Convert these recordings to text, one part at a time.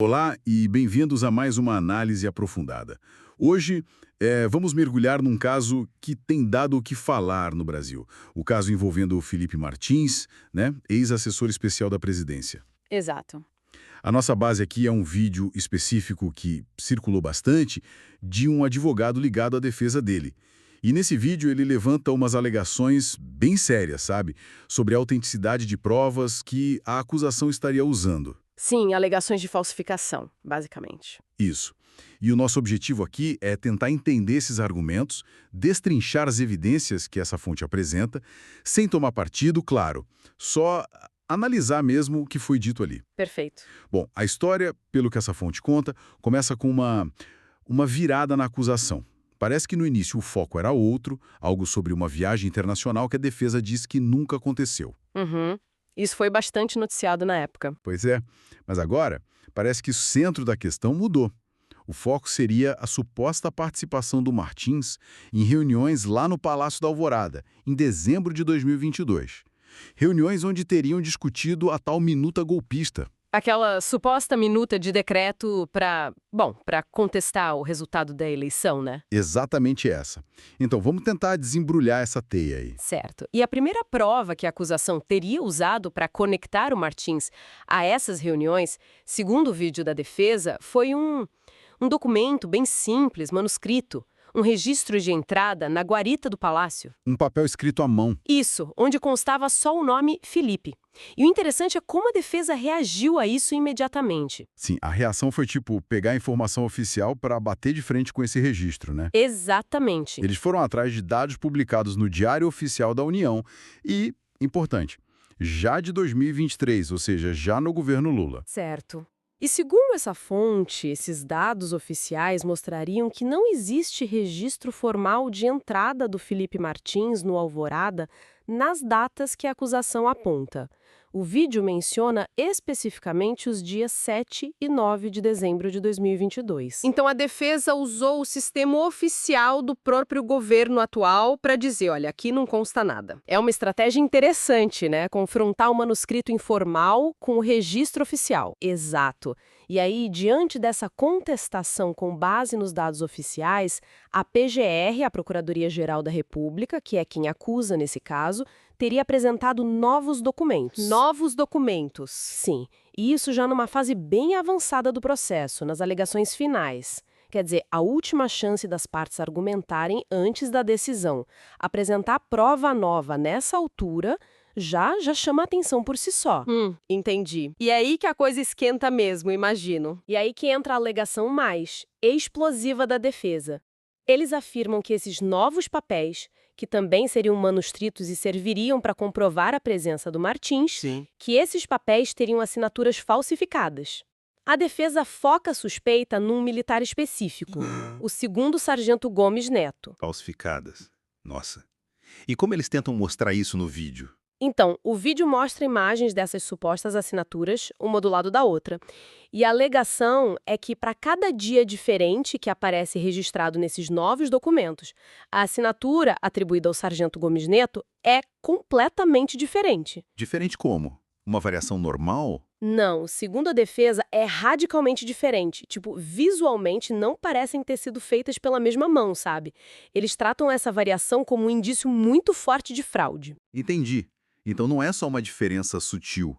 Olá e bem-vindos a mais uma análise aprofundada. Hoje, vamos mergulhar num caso que tem dado o que falar no Brasil. O caso envolvendo o Felipe Martins, né, ex-assessor especial da presidência. Exato. A nossa base aqui é um vídeo específico que circulou bastante de um advogado ligado à defesa dele. E nesse vídeo ele levanta umas alegações bem sérias, sabe? Sobre a autenticidade de provas que a acusação estaria usando. Sim, alegações de falsificação, basicamente. Isso. E o nosso objetivo aqui é tentar entender esses argumentos, destrinchar as evidências que essa fonte apresenta, sem tomar partido, claro, só analisar mesmo o que foi dito ali. Perfeito. Bom, a história, pelo que essa fonte conta, começa com uma virada na acusação. Parece que no início o foco era outro, algo sobre uma viagem internacional que a defesa diz que nunca aconteceu. Uhum. Isso foi bastante noticiado na época. Pois é, mas agora parece que o centro da questão mudou. O foco seria a suposta participação do Martins em reuniões lá no Palácio da Alvorada, em dezembro de 2022. Reuniões onde teriam discutido a tal minuta golpista. Aquela suposta minuta de decreto para contestar o resultado da eleição, né? Exatamente essa. Então, vamos tentar desembrulhar essa teia aí. Certo. E a primeira prova que a acusação teria usado para conectar o Martins a essas reuniões, segundo o vídeo da defesa, foi um documento bem simples, manuscrito, um registro de entrada na guarita do palácio. Um papel escrito à mão. Isso, onde constava só o nome Felipe. E o interessante é como a defesa reagiu a isso imediatamente. Sim, a reação foi tipo pegar a informação oficial para bater de frente com esse registro, né? Exatamente. Eles foram atrás de dados publicados no Diário Oficial da União e, importante, já de 2023, ou seja, já no governo Lula. Certo. E segundo essa fonte, esses dados oficiais mostrariam que não existe registro formal de entrada do Felipe Martins no Alvorada nas datas que a acusação aponta. O vídeo menciona especificamente os dias 7 e 9 de dezembro de 2022. Então a defesa usou o sistema oficial do próprio governo atual para dizer, olha, aqui não consta nada. É uma estratégia interessante, né? Confrontar o manuscrito informal com o registro oficial. Exato. E aí, diante dessa contestação com base nos dados oficiais, a PGR, a Procuradoria-Geral da República, que é quem acusa nesse caso, teria apresentado novos documentos. Novos documentos. Sim, e isso já numa fase bem avançada do processo, nas alegações finais. Quer dizer, a última chance das partes argumentarem antes da decisão. Apresentar prova nova nessa altura já chama atenção por si só. Entendi. E é aí que a coisa esquenta mesmo, imagino. E aí que entra a alegação mais explosiva da defesa. Eles afirmam que esses novos papéis, que também seriam manuscritos e serviriam para comprovar a presença do Martins, Sim. que esses papéis teriam assinaturas falsificadas. A defesa foca a suspeita num militar específico, o segundo sargento Gomes Neto. Falsificadas. Nossa. E como eles tentam mostrar isso no vídeo? Então, o vídeo mostra imagens dessas supostas assinaturas, uma do lado da outra. E a alegação é que, para cada dia diferente que aparece registrado nesses novos documentos, a assinatura atribuída ao sargento Gomes Neto é completamente diferente. Diferente como? Uma variação normal? Não, segundo a defesa, é radicalmente diferente. Tipo, visualmente não parecem ter sido feitas pela mesma mão, sabe? Eles tratam essa variação como um indício muito forte de fraude. Entendi. Então não é só uma diferença sutil.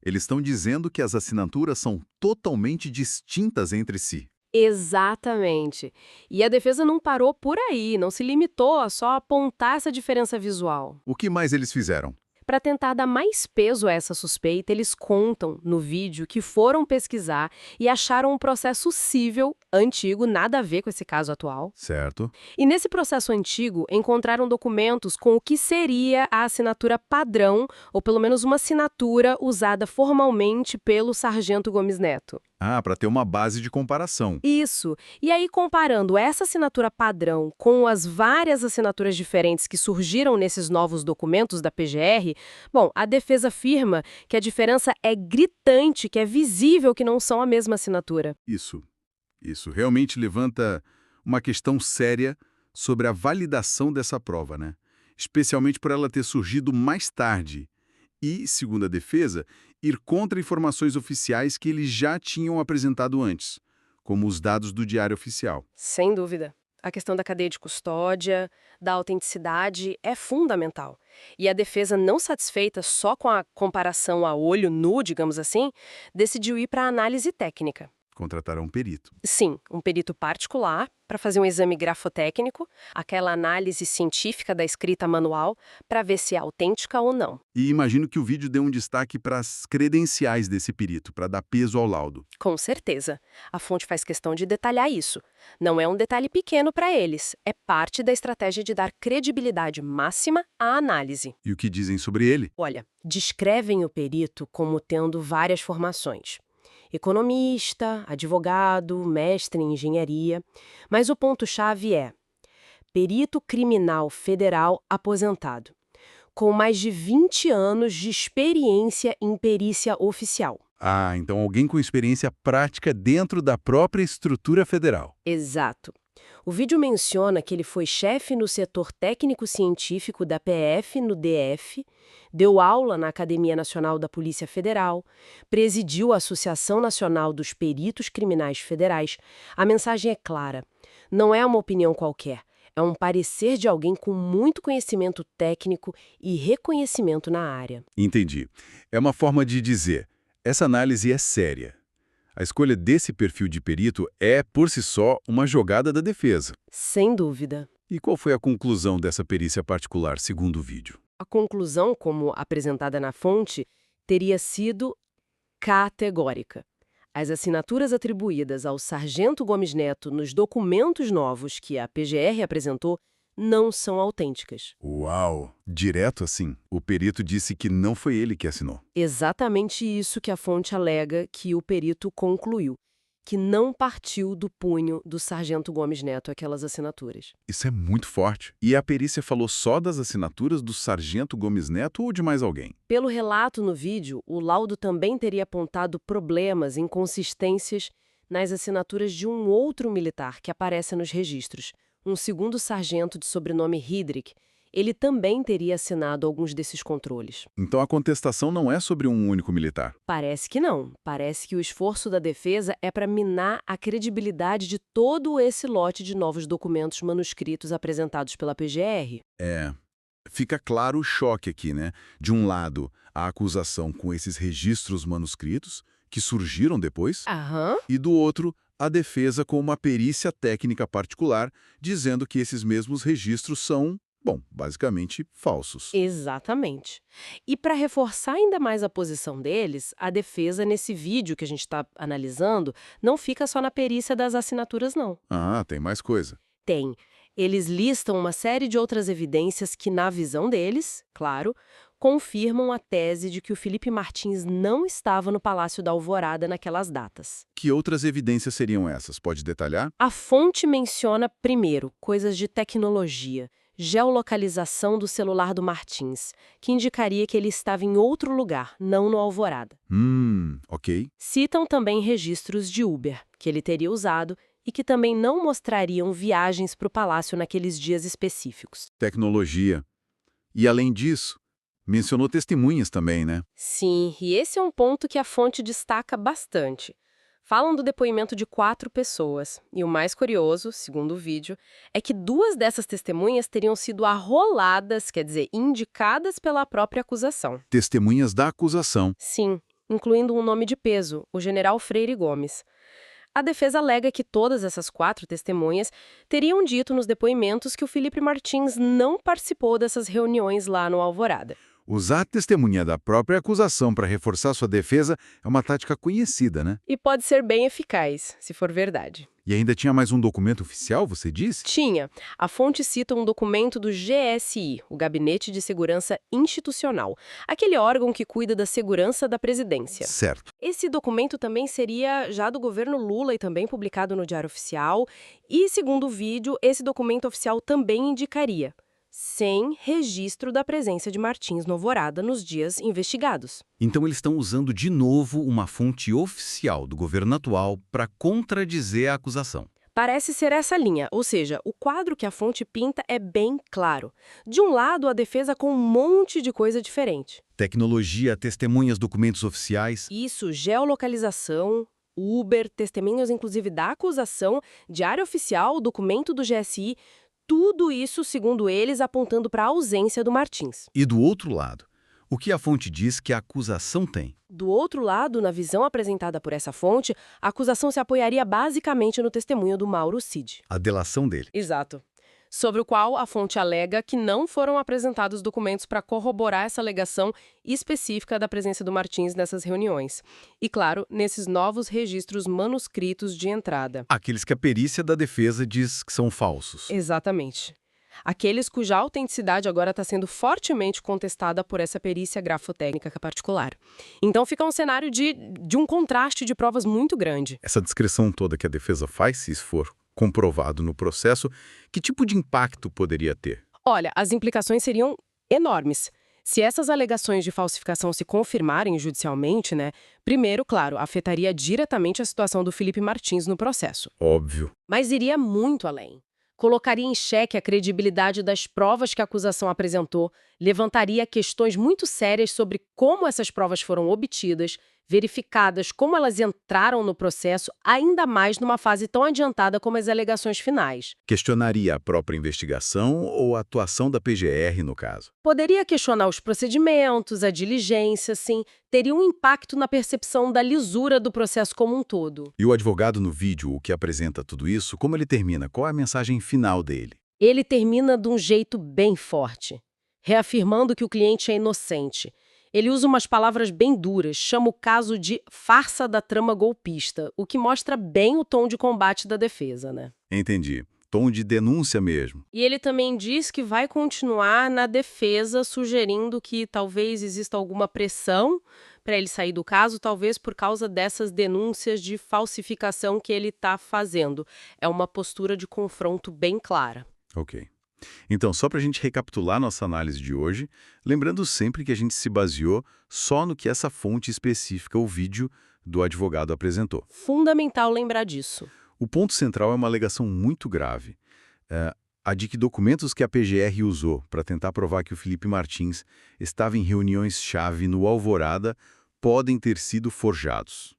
Eles estão dizendo que as assinaturas são totalmente distintas entre si. Exatamente. E a defesa não parou por aí, não se limitou a só apontar essa diferença visual. O que mais eles fizeram? Para tentar dar mais peso a essa suspeita, eles contam no vídeo que foram pesquisar e acharam um processo cível, antigo, nada a ver com esse caso atual. Certo? E nesse processo antigo, encontraram documentos com o que seria a assinatura padrão, ou pelo menos uma assinatura usada formalmente pelo sargento Gomes Neto. Ah, para ter uma base de comparação. Isso. E aí, comparando essa assinatura padrão com as várias assinaturas diferentes que surgiram nesses novos documentos da PGR, bom, a defesa afirma que a diferença é gritante, que é visível que não são a mesma assinatura. Isso realmente levanta uma questão séria sobre a validação dessa prova, né? Especialmente por ela ter surgido mais tarde. E, segundo a defesa, ir contra informações oficiais que eles já tinham apresentado antes, como os dados do Diário Oficial. Sem dúvida. A questão da cadeia de custódia, da autenticidade é fundamental. E a defesa, não satisfeita só com a comparação a olho nu, digamos assim, decidiu ir para a análise técnica. Contrataram um perito. Sim, um perito particular para fazer um exame grafotécnico, aquela análise científica da escrita manual, para ver se é autêntica ou não. E imagino que o vídeo deu um destaque para as credenciais desse perito, para dar peso ao laudo. Com certeza. A fonte faz questão de detalhar isso. Não é um detalhe pequeno para eles, é parte da estratégia de dar credibilidade máxima à análise. E o que dizem sobre ele? Olha, descrevem o perito como tendo várias formações. Economista, advogado, mestre em engenharia. Mas o ponto-chave é perito criminal federal aposentado, com mais de 20 anos de experiência em perícia oficial. Ah, então alguém com experiência prática dentro da própria estrutura federal. Exato. O vídeo menciona que ele foi chefe no setor técnico-científico da PF no DF, deu aula na Academia Nacional da Polícia Federal, presidiu a Associação Nacional dos Peritos Criminais Federais. A mensagem é clara. Não é uma opinião qualquer. É um parecer de alguém com muito conhecimento técnico e reconhecimento na área. Entendi. É uma forma de dizer, essa análise é séria. A escolha desse perfil de perito é, por si só, uma jogada da defesa. Sem dúvida. E qual foi a conclusão dessa perícia particular, segundo o vídeo? A conclusão, como apresentada na fonte, teria sido categórica. As assinaturas atribuídas ao Sargento Gomes Neto nos documentos novos que a PGR apresentou não são autênticas. Uau! Direto assim. O perito disse que não foi ele que assinou. Exatamente isso que a fonte alega que o perito concluiu, que não partiu do punho do Sargento Gomes Neto aquelas assinaturas. Isso é muito forte. E a perícia falou só das assinaturas do Sargento Gomes Neto ou de mais alguém? Pelo relato no vídeo, o laudo também teria apontado problemas, inconsistências nas assinaturas de um outro militar que aparece nos registros, um segundo sargento de sobrenome Hidrick. Ele também teria assinado alguns desses controles. Então a contestação não é sobre um único militar. Parece que não. Parece que o esforço da defesa é para minar a credibilidade de todo esse lote de novos documentos manuscritos apresentados pela PGR. Fica claro o choque aqui, né? De um lado, a acusação com esses registros manuscritos, que surgiram depois, Aham. e do outro, a defesa com uma perícia técnica particular, dizendo que esses mesmos registros são, bom, basicamente falsos. Exatamente. E para reforçar ainda mais a posição deles, a defesa, nesse vídeo que a gente está analisando, não fica só na perícia das assinaturas, não. Ah, tem mais coisa. Tem. Eles listam uma série de outras evidências que, na visão deles, claro, confirmam a tese de que o Felipe Martins não estava no Palácio da Alvorada naquelas datas. Que outras evidências seriam essas? Pode detalhar? A fonte menciona, primeiro, coisas de tecnologia, geolocalização do celular do Martins, que indicaria que ele estava em outro lugar, não no Alvorada. Ok. Citam também registros de Uber, que ele teria usado e que também não mostrariam viagens para o palácio naqueles dias específicos. Tecnologia. E além disso, mencionou testemunhas também, né? Sim, e esse é um ponto que a fonte destaca bastante. Falam do depoimento de 4 pessoas, e o mais curioso, segundo o vídeo, é que 2 dessas testemunhas teriam sido arroladas, quer dizer, indicadas pela própria acusação. Testemunhas da acusação. Sim, incluindo um nome de peso, o general Freire Gomes. A defesa alega que todas essas 4 testemunhas teriam dito nos depoimentos que o Felipe Martins não participou dessas reuniões lá no Alvorada. Usar a testemunha da própria acusação para reforçar sua defesa é uma tática conhecida, né? E pode ser bem eficaz, se for verdade. E ainda tinha mais um documento oficial, você disse? Tinha. A fonte cita um documento do GSI, o Gabinete de Segurança Institucional, aquele órgão que cuida da segurança da presidência. Certo. Esse documento também seria já do governo Lula e também publicado no Diário Oficial. E, segundo o vídeo, esse documento oficial também indicaria sem registro da presença de Martins no Alvorada nos dias investigados. Então eles estão usando de novo uma fonte oficial do governo atual para contradizer a acusação. Parece ser essa linha, ou seja, o quadro que a fonte pinta é bem claro. De um lado, a defesa com um monte de coisa diferente. Tecnologia, testemunhas, documentos oficiais. Isso, geolocalização, Uber, testemunhas inclusive da acusação, diário oficial, documento do GSI, tudo isso, segundo eles, apontando para a ausência do Martins. E do outro lado, o que a fonte diz que a acusação tem? Do outro lado, na visão apresentada por essa fonte, a acusação se apoiaria basicamente no testemunho do Mauro Cid. A delação dele. Exato. Sobre o qual a fonte alega que não foram apresentados documentos para corroborar essa alegação específica da presença do Martins nessas reuniões. E, claro, nesses novos registros manuscritos de entrada. Aqueles que a perícia da defesa diz que são falsos. Exatamente. Aqueles cuja autenticidade agora está sendo fortemente contestada por essa perícia grafotécnica particular. Então fica um cenário de um contraste de provas muito grande. Essa descrição toda que a defesa faz, se isso for comprovado no processo, que tipo de impacto poderia ter? Olha, as implicações seriam enormes. Se essas alegações de falsificação se confirmarem judicialmente, primeiro, claro, afetaria diretamente a situação do Felipe Martins no processo. Óbvio. Mas iria muito além. Colocaria em xeque a credibilidade das provas que a acusação apresentou, levantaria questões muito sérias sobre como essas provas foram obtidas, verificadas, como elas entraram no processo, ainda mais numa fase tão adiantada como as alegações finais. Questionaria a própria investigação ou a atuação da PGR, no caso? Poderia questionar os procedimentos, a diligência, sim, teria um impacto na percepção da lisura do processo como um todo. E o advogado no vídeo, o que apresenta tudo isso, como ele termina? Qual é a mensagem final dele? Ele termina de um jeito bem forte, reafirmando que o cliente é inocente. Ele usa umas palavras bem duras, chama o caso de farsa da trama golpista, o que mostra bem o tom de combate da defesa, Entendi. Tom de denúncia mesmo. E ele também diz que vai continuar na defesa, sugerindo que talvez exista alguma pressão para ele sair do caso, talvez por causa dessas denúncias de falsificação que ele está fazendo. É uma postura de confronto bem clara. Ok. Então, só para a gente recapitular nossa análise de hoje, lembrando sempre que a gente se baseou só no que essa fonte específica, o vídeo do advogado, apresentou. Fundamental lembrar disso. O ponto central é uma alegação muito grave, a de que documentos que a PGR usou para tentar provar que o Felipe Martins estava em reuniões-chave no Alvorada podem ter sido forjados,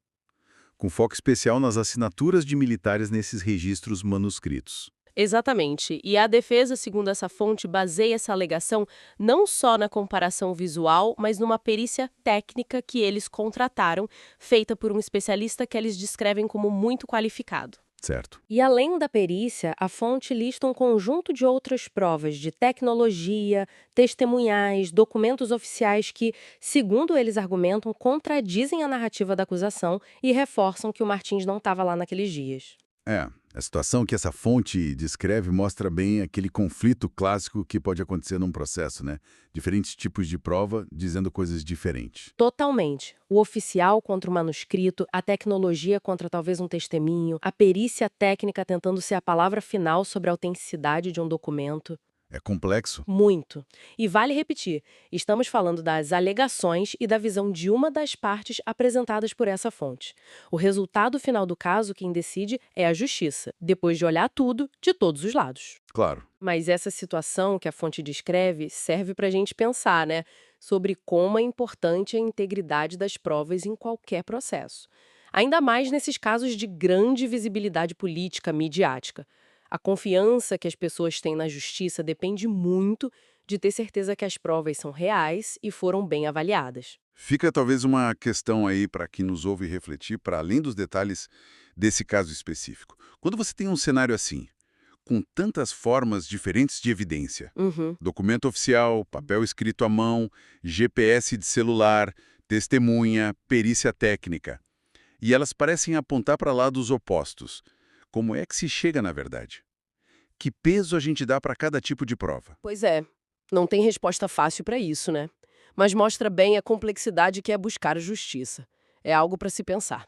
com foco especial nas assinaturas de militares nesses registros manuscritos. Exatamente. E a defesa, segundo essa fonte, baseia essa alegação não só na comparação visual, mas numa perícia técnica que eles contrataram, feita por um especialista que eles descrevem como muito qualificado. Certo. E além da perícia, a fonte lista um conjunto de outras provas de tecnologia, testemunhais, documentos oficiais que, segundo eles argumentam, contradizem a narrativa da acusação e reforçam que o Martins não estava lá naqueles dias. A situação que essa fonte descreve mostra bem aquele conflito clássico que pode acontecer num processo, Diferentes tipos de prova dizendo coisas diferentes. Totalmente. O oficial contra o manuscrito, a tecnologia contra talvez um testemunho, a perícia técnica tentando ser a palavra final sobre a autenticidade de um documento. É complexo. Muito. E vale repetir, estamos falando das alegações e da visão de uma das partes apresentadas por essa fonte. O resultado final do caso, quem decide, é a justiça, depois de olhar tudo de todos os lados. Claro. Mas essa situação que a fonte descreve serve para a gente pensar, sobre como é importante a integridade das provas em qualquer processo. Ainda mais nesses casos de grande visibilidade política, midiática. A confiança que as pessoas têm na justiça depende muito de ter certeza que as provas são reais e foram bem avaliadas. Fica talvez uma questão aí para quem nos ouve refletir, para além dos detalhes desse caso específico. Quando você tem um cenário assim, com tantas formas diferentes de evidência, documento oficial, papel escrito à mão, GPS de celular, testemunha, perícia técnica, e elas parecem apontar para lados opostos, como é que se chega na verdade? Que peso a gente dá para cada tipo de prova? Pois é, não tem resposta fácil para isso, Mas mostra bem a complexidade que é buscar a justiça. É algo para se pensar.